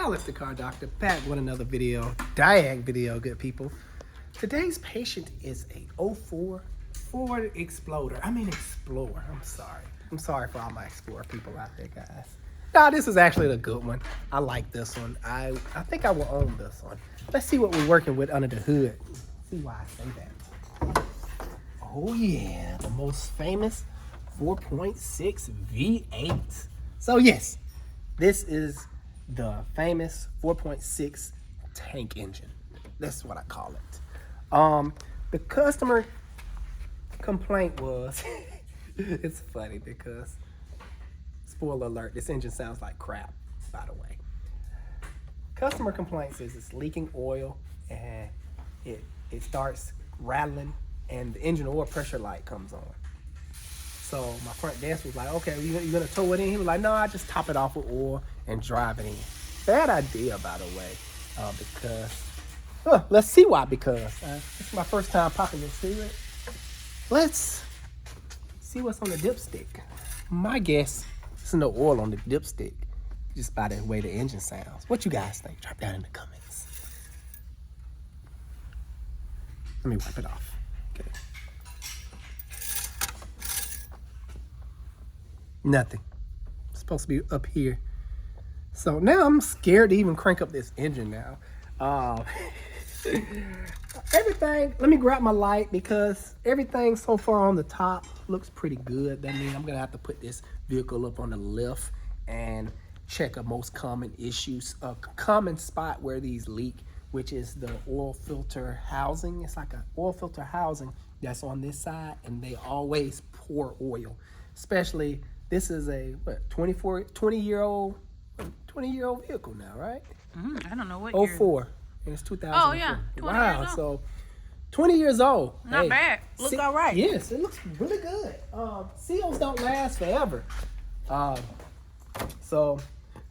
Alex the Car Doctor, back with another video, Diag video, good people. Today's patient is a '04 Ford Explorer. Explorer. I'm sorry for all my Explorer people out there, guys. Nah, this is actually a good one. I like this one. I think I will own this one. Let's see what we're working with under the hood. See why I say that. Oh yeah, the most famous 4.6 V8. So yes, this is the famous 4.6 tank engine. That's what I call it. The customer complaint was, it's funny because, spoiler alert, this engine sounds like crap, by the way. Customer complaint says it's leaking oil and it starts rattling and the engine oil pressure light comes on. So my front desk was like, okay, you gonna tow it in? He was like, no, I just top it off with oil and drive it in. Bad idea, by the way, because, let's see why, because this is my first time popping this cigarette. Let's see what's on the dipstick. My guess, there's no oil on the dipstick, just by the way the engine sounds. What you guys think? Drop down in the comments. Let me wipe it off. Okay. Nothing. It's supposed to be up here. So now I'm scared to even crank up this engine now. Everything, let me grab my light because everything so far on the top looks pretty good. That means I'm gonna have to put this vehicle up on the lift and check a most common issues, a common spot where these leak, which is the oil filter housing. It's like an oil filter housing that's on this side, and they always pour oil. Especially, this is a 20-year-old vehicle now, right? I don't know what year. 04. And it's 2004. Oh yeah, 20 years old. So 20 years old. Not bad. Look all right. Yes, it looks really good. Seals don't last forever. So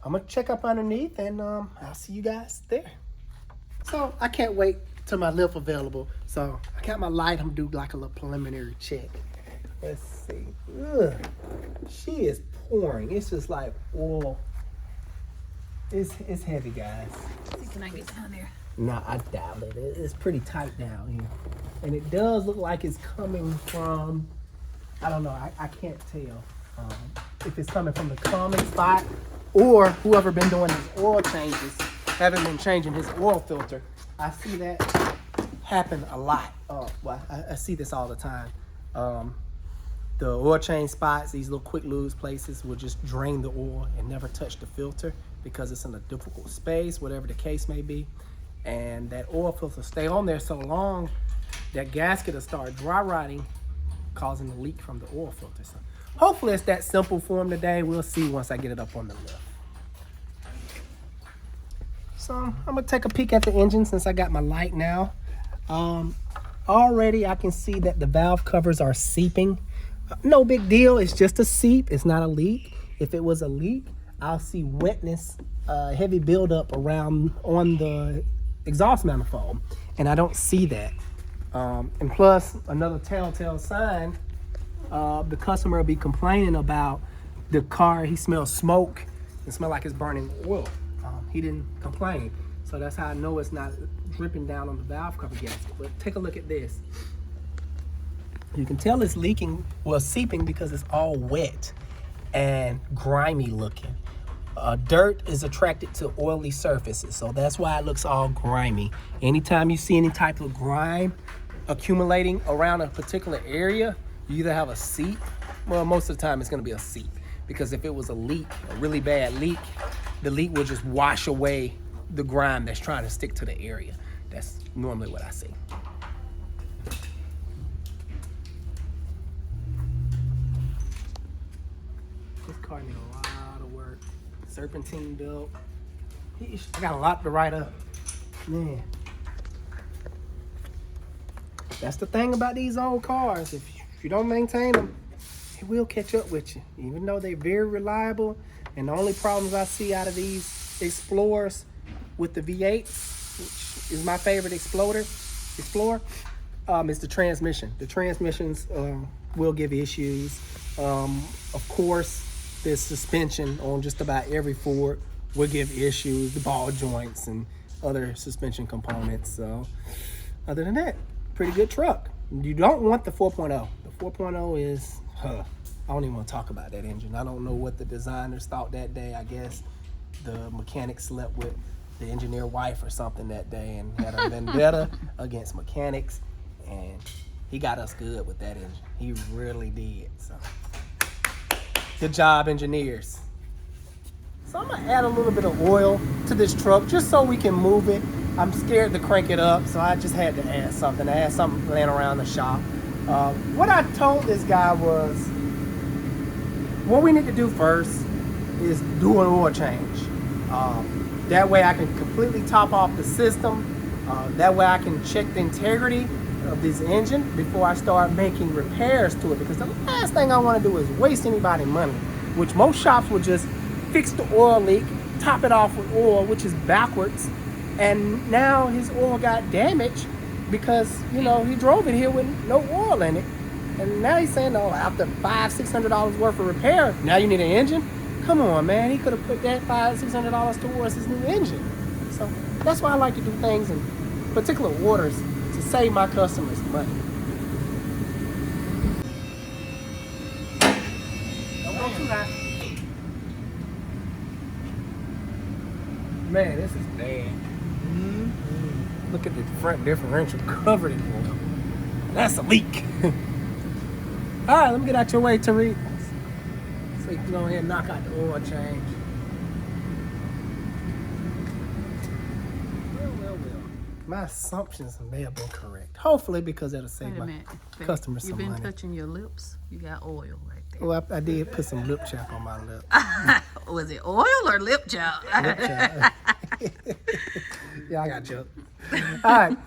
I'm gonna check up underneath and I'll see you guys there. So I can't wait till my lift available. So I got my light. I'm gonna do like a little preliminary check. Let's see. Ugh. She is pouring. It's just like oil. It's heavy, guys. Can I get down there? No, I doubt it. It's pretty tight down here. And it does look like it's coming from, I don't know, I can't tell if it's coming from the common spot or whoever been doing his oil changes, haven't been changing his oil filter. I see that happen a lot. Well, I see this all the time. The oil change spots, these little quick lube places will just drain the oil and never touch the filter because it's in a difficult space, whatever the case may be. And that oil filter stay on there so long that gasket will start dry rotting, causing a leak from the oil filter. So hopefully it's that simple for him today. We'll see once I get it up on the lift. So I'm gonna take a peek at the engine since I got my light now. Already I can see that the valve covers are seeping. No big deal, it's just a seep, it's not a leak. If it was a leak, I'll see wetness, heavy buildup around on the exhaust manifold, and I don't see that. And plus, another telltale sign, the customer will be complaining about the car. He smells smoke and smell like it's burning oil. He didn't complain, so that's how I know it's not dripping down on the valve cover gasket. But take a look at this. You can tell it's leaking, well, seeping, because it's all wet and grimy looking. Dirt is attracted to oily surfaces, so that's why it looks all grimy. Anytime you see any type of grime accumulating around a particular area, you either have a seep, well, most of the time it's gonna be a seep, because if it was a leak, a really bad leak, the leak will just wash away the grime that's trying to stick to the area. That's normally what I see. This car needs a lot of work. Serpentine built. I got a lot to write up. Man. That's the thing about these old cars. If you don't maintain them, it will catch up with you. Even though they're very reliable. And the only problems I see out of these Explorers with the V8, which is my favorite Explorer, is the transmission. The transmissions will give issues. Of course, there's suspension on just about every Ford would give issues, the ball joints and other suspension components. So other than that, pretty good truck. You don't want the 4.0. The 4.0 is, I don't even want to talk about that engine. I don't know what the designers thought that day. I guess the mechanic slept with the engineer wife or something that day and had a vendetta against mechanics, and he got us good with that engine. He really did. So good job, engineers. So I'm gonna add a little bit of oil to this truck just so we can move it. I'm scared to crank it up, so I just had to add something. I had something laying around the shop. What I told this guy was, what we need to do first is do an oil change. That way I can completely top off the system. That way I can check the integrity of this engine before I start making repairs to it. Because the last thing I want to do is waste anybody's money, which most shops will just fix the oil leak, top it off with oil, which is backwards. And now his oil got damaged because, you know, he drove it here with no oil in it. And now he's saying, oh, after $500-600 worth of repair, now you need an engine? Come on, man. He could have put that $500-600 towards his new engine. So that's why I like to do things in particular orders to save my customers money. Don't go too high. Man, this is bad. Look at the front differential covered in oil. That's a leak. All right, let me get out your way, Tariq. So you can go ahead and knock out the oil change. Well. My assumptions may have been correct. Hopefully, because that'll save my customers some money. You've been touching your lips. You got oil right there. Well, I did put some lip chap on my lip. Was it oil or lip chap? Lip chap. Yeah, I got you. All right.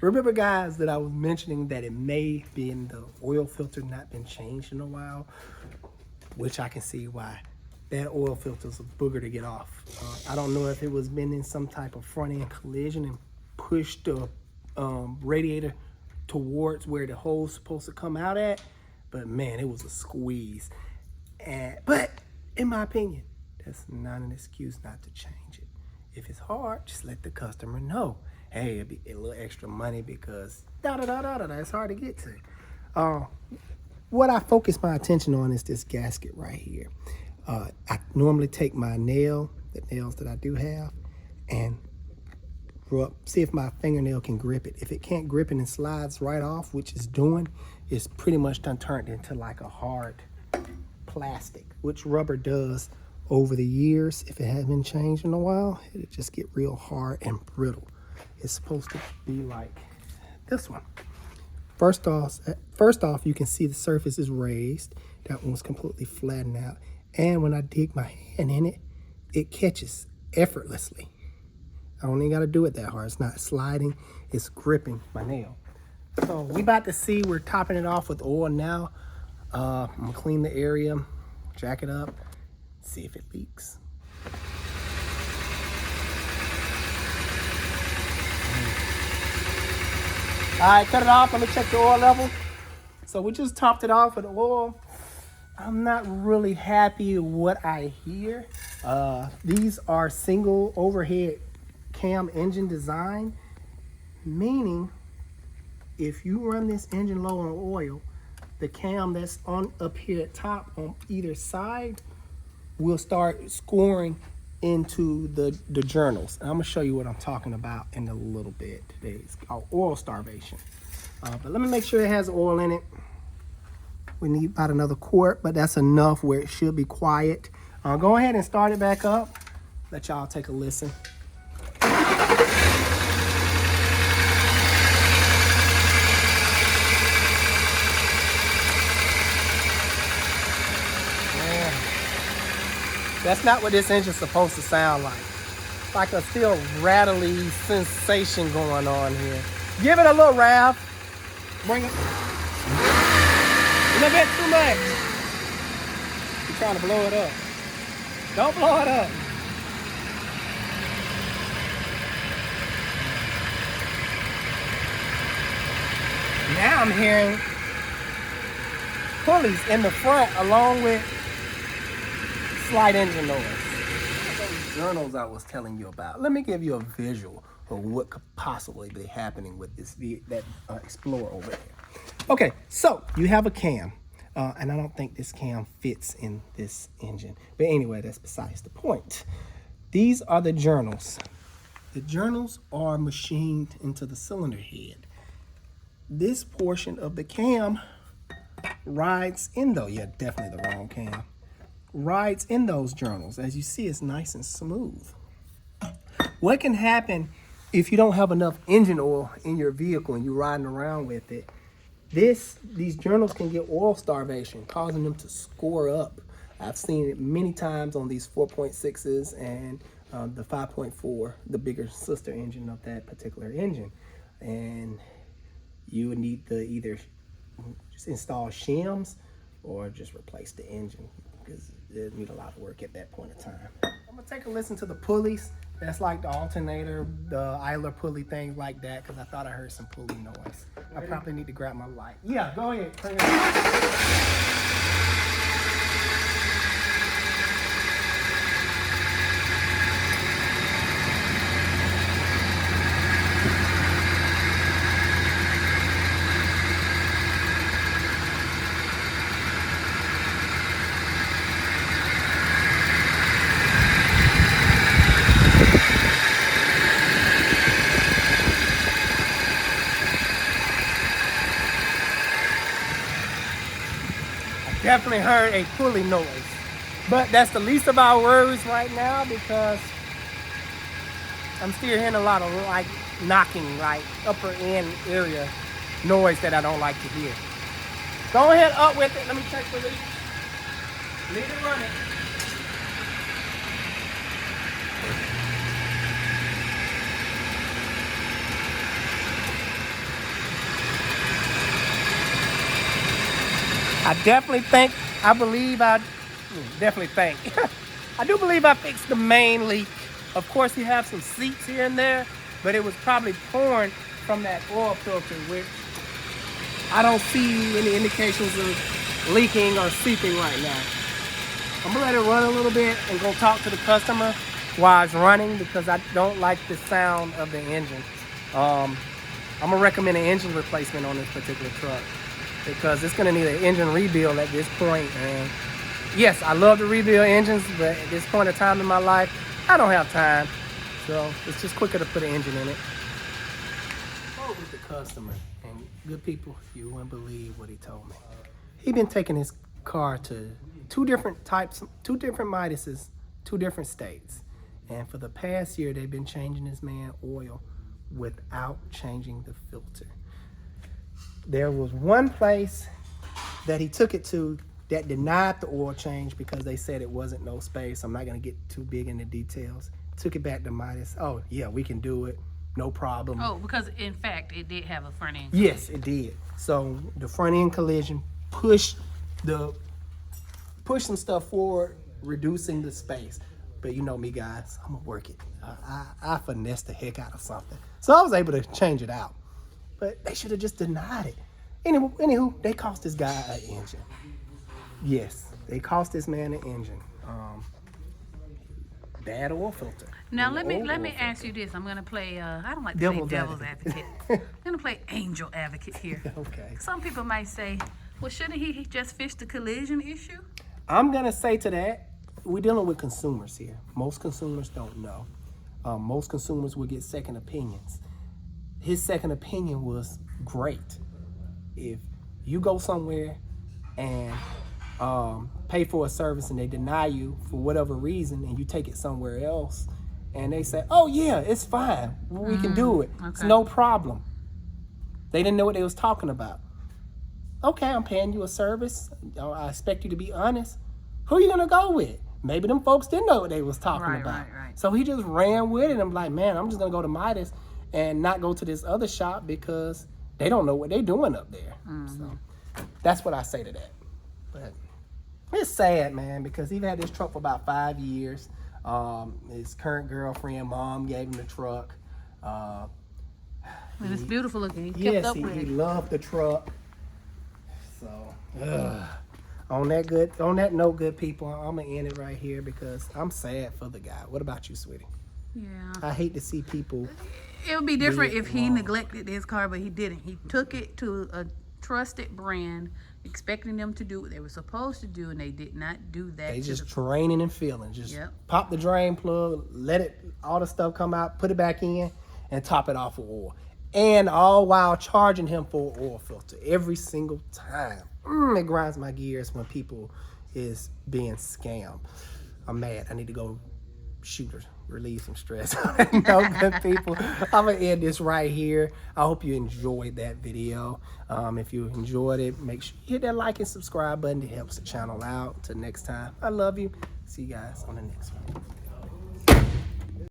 Remember, guys, that I was mentioning that it may be in the oil filter not been changed in a while, which I can see why. That oil filter's a booger to get off. I don't know if it was been in some type of front end collision and pushed the radiator towards where the hole's supposed to come out at, but man, it was a squeeze. But in my opinion, that's not an excuse not to change it. If it's hard, just let the customer know. Hey, it'll be a little extra money because it's hard to get to. What I focus my attention on is this gasket right here. I normally take my nail, the nails that I do have, and see if my fingernail can grip it. If it can't grip it and slides right off, which it's doing, it's pretty much done turned into like a hard plastic, which rubber does over the years. If it hasn't been changed in a while, it'll just get real hard and brittle. It's supposed to be like this one. First off, you can see the surface is raised. That one was completely flattened out. And when I dig my hand in it, it catches effortlessly. I don't even got to do it that hard. It's not sliding, it's gripping my nail. So we about to see, we're topping it off with oil now. I'm gonna clean the area, jack it up, see if it leaks. All right, cut it off. Let me check the oil level. So we just topped it off with oil. I'm not really happy with what I hear. These are single overhead cam engine design, meaning if you run this engine low on oil, the cam that's on up here at top on either side will start scoring into the journals. And I'm gonna show you what I'm talking about in a little bit today. It's called oil starvation. But let me make sure it has oil in it. We need about another quart, but that's enough where it should be quiet. Go ahead and start it back up. Let y'all take a listen. That's not what this engine's supposed to sound like. It's like a still rattly sensation going on here. Give it a little rev. Bring it. A little bit too much. You're trying to blow it up. Don't blow it up. Now I'm hearing pulleys in the front along with slight engine noise. journals I was telling you about. Let me give you a visual of what could possibly be happening with this Explorer over here. Okay, so you have a cam, and I don't think this cam fits in this engine. But anyway, that's besides the point. These are the journals. The journals are machined into the cylinder head. This portion of the cam rides in though. Yeah, definitely the wrong cam. Rides in those journals. As you see, it's nice and smooth. What can happen if you don't have enough engine oil in your vehicle and you're riding around with it? These journals can get oil starvation, causing them to score up. I've seen it many times on these 4.6s and the 5.4, the bigger sister engine of that particular engine. And you would need to either just install shims or just replace the engine because it need a lot of work at that point in time. I'm gonna take a listen to the pulleys. That's like the alternator, the idler pulley, things like that, because I thought I heard some pulley noise. I probably need to grab my light. Yeah, go ahead. Turn it on. Definitely heard a pulley noise, but that's the least of our worries right now because I'm still hearing a lot of like knocking, like upper end area noise that I don't like to hear. Go ahead, up with it. Let me check for leak. Leave it running. I do believe I fixed the main leak. Of course, you have some seats here and there, but it was probably pouring from that oil filter, which I don't see any indications of leaking or seeping right now. I'm gonna let it run a little bit and go talk to the customer while it's running because I don't like the sound of the engine. I'm gonna recommend an engine replacement on this particular truck, because it's going to need an engine rebuild at this point. And yes, I love to rebuild engines, but at this point in time in my life, I don't have time. So it's just quicker to put an engine in it. Spoke with the customer, and good people, you wouldn't believe what he told me. He'd been taking his car to two different Midases, two different states. And for the past year, they've been changing this man oil without changing the filter. There was one place that he took it to that denied the oil change because they said it wasn't no space. I'm not going to get too big into details. Took it back to Midas. Oh, yeah, we can do it. No problem. Oh, because in fact, it did have a front end. Yes, it did. So the front end collision pushed some stuff forward, reducing the space. But you know me, guys, I'm going to work it. I finesse the heck out of something. So I was able to change it out. But they should have just denied it. Anywho, they cost this guy an engine. Yes, they cost this man an engine. Bad oil filter. Now let me ask you this. I'm gonna play. I don't like to say devil's advocate. I'm gonna play angel advocate here. Okay. Some people might say, well, shouldn't he just fix the collision issue? I'm gonna say to that, we're dealing with consumers here. Most consumers don't know. Most consumers will get second opinions. His second opinion was great. If you go somewhere and pay for a service and they deny you for whatever reason and you take it somewhere else and they say, oh yeah, it's fine, we can do it, okay. It's no problem. They didn't know what they was talking about. Okay, I'm paying you a service, I expect you to be honest. Who are you gonna go with? Maybe them folks didn't know what they was talking about. Right. So he just ran with it. I'm like, man, I'm just gonna go to Midas and not go to this other shop because they don't know what they're doing up there. So that's what I say to that. But it's sad, man, because he's had this truck for about 5 years. His current girlfriend, mom, gave him the truck. And it's beautiful looking. He loved the truck. So, On that note, good people, I'm gonna end it right here because I'm sad for the guy. What about you, sweetie? Yeah. I hate to see people. It would be different Did if he wrong. neglected his car, but he didn't. He took it to a trusted brand, expecting them to do what they were supposed to do, and they did not do that. They just draining and filling. Just Yep. pop the drain plug, let it all the stuff come out, put it back in, and top it off with oil. And all while charging him for an oil filter every single time. It grinds my gears when people is being scammed. I'm mad. I need to go shoot or relieve some stress. No, good people. I'm gonna end this right here. I hope you enjoyed that video. If you enjoyed it, make sure you hit that like and subscribe button. It helps the channel out. Till next time, I love you. See you guys on the next one.